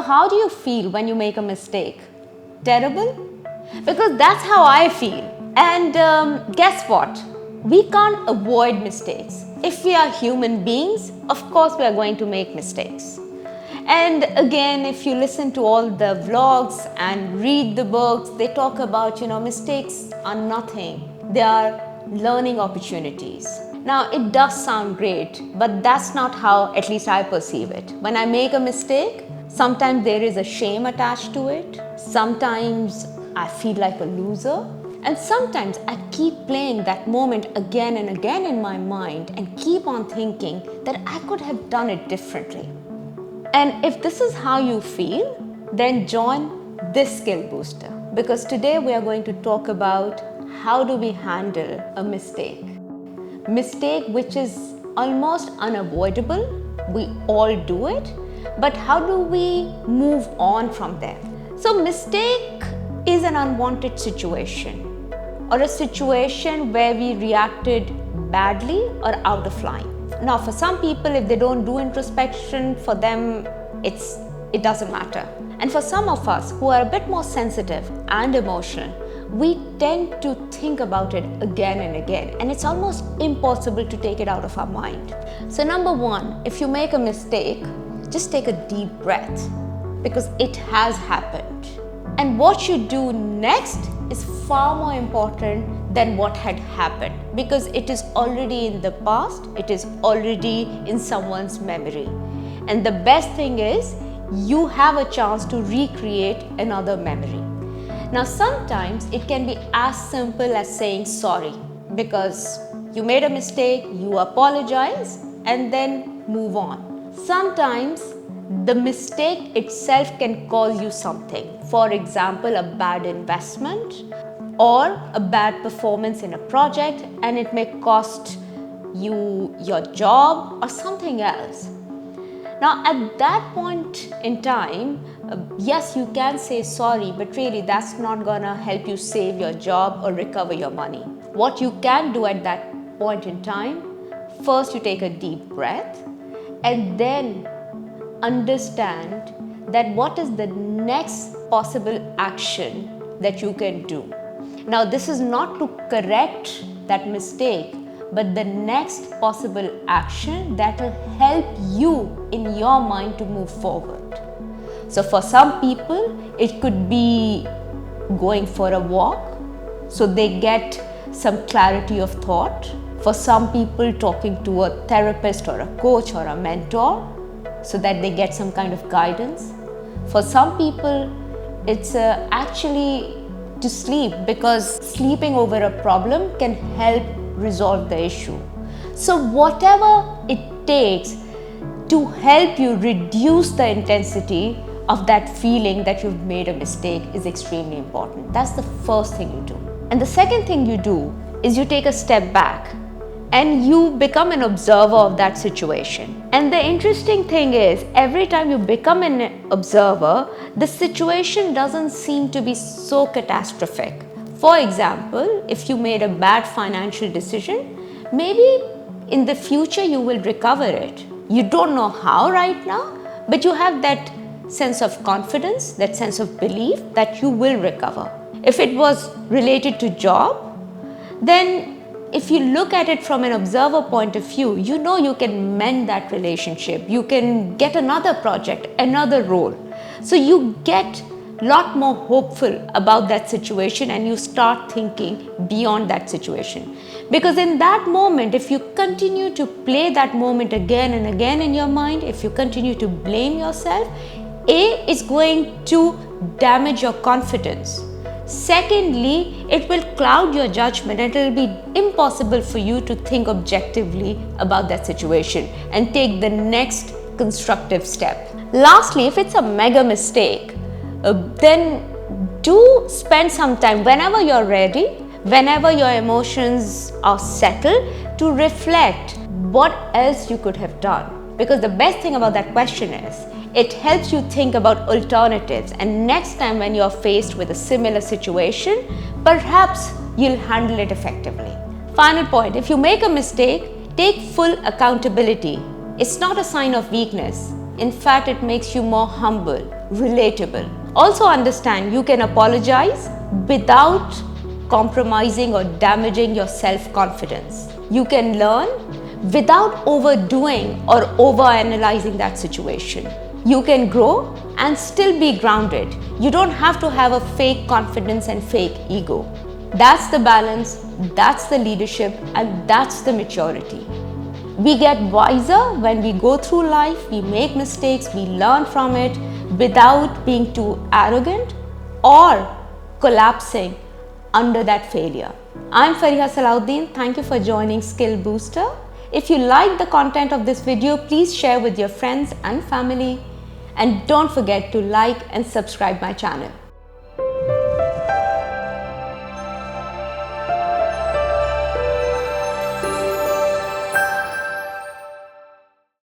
how do you feel when you make a mistake? Terrible? Because that's how I feel. And guess what? We can't avoid mistakes. If we are human beings, of course we are going to make mistakes. And again, if you listen to all the vlogs and read the books, they talk about, mistakes are nothing. They are learning opportunities. Now, it does sound great, but that's not how at least I perceive it. When I make a mistake, sometimes there is a shame attached to it. Sometimes I feel like a loser. And sometimes I keep playing that moment again and again in my mind and keep on thinking that I could have done it differently. And if this is how you feel, then join this skill booster. Because today we are going to talk about how do we handle a mistake. Mistake which is almost unavoidable. We all do it. But how do we move on from there? So mistake is an unwanted situation, or a situation where we reacted badly or out of line. Now, for some people, if they don't do introspection, for them, it doesn't matter. And for some of us who are a bit more sensitive and emotional, we tend to think about it again and again, and it's almost impossible to take it out of our mind. So number one, if you make a mistake, just take a deep breath, because it has happened. And what you do next is far more important than what had happened, because it is already in the past, it is already in someone's memory. And the best thing is, you have a chance to recreate another memory. Now, sometimes it can be as simple as saying sorry, because you made a mistake, you apologize, and then move on. Sometimes the mistake itself can cause you something. For example, a bad investment or a bad performance in a project, and it may cost you your job or something else. Now, at that point in time, yes, you can say sorry, but really that's not gonna help you save your job or recover your money. What you can do at that point in time, first you take a deep breath and then understand that what is the next possible action that you can do. Now, this is not to correct that mistake, but the next possible action that will help you in your mind to move forward. So for some people, it could be going for a walk, so they get some clarity of thought. For some people, talking to a therapist or a coach or a mentor, so that they get some kind of guidance. For some people, it's actually to sleep, because sleeping over a problem can help resolve the issue. So whatever it takes to help you reduce the intensity of that feeling that you've made a mistake is extremely important. That's the first thing you do. And the second thing you do is you take a step back and you become an observer of that situation. And the interesting thing is, every time you become an observer, the situation doesn't seem to be so catastrophic. For example, if you made a bad financial decision, maybe in the future you will recover it. You don't know how right now, but you have that sense of confidence, that sense of belief that you will recover. If it was related to job, then if you look at it from an observer point of view, you know you can mend that relationship. You can get another project, another role. So you get a lot more hopeful about that situation, and you start thinking beyond that situation. Because in that moment, if you continue to play that moment again and again in your mind, if you continue to blame yourself, A, is going to damage your confidence. Secondly, it will cloud your judgment, and it will be impossible for you to think objectively about that situation and take the next constructive step. Lastly, if it's a mega mistake, then do spend some time, whenever you're ready, whenever your emotions are settled, to reflect what else you could have done. Because the best thing about that question is, it helps you think about alternatives, and next time when you're faced with a similar situation, perhaps you'll handle it effectively. Final point, if you make a mistake, take full accountability. It's not a sign of weakness. In fact, it makes you more humble, relatable. Also understand you can apologize without compromising or damaging your self-confidence. You can learn without overdoing or overanalyzing that situation. You can grow and still be grounded. You don't have to have a fake confidence and fake ego. That's the balance, that's the leadership, and that's the maturity. We get wiser when we go through life, we make mistakes, we learn from it without being too arrogant or collapsing under that failure. I'm Fariha Salahuddin. Thank you for joining Skill Booster. If you like the content of this video, please share with your friends and family. And don't forget to like and subscribe my channel.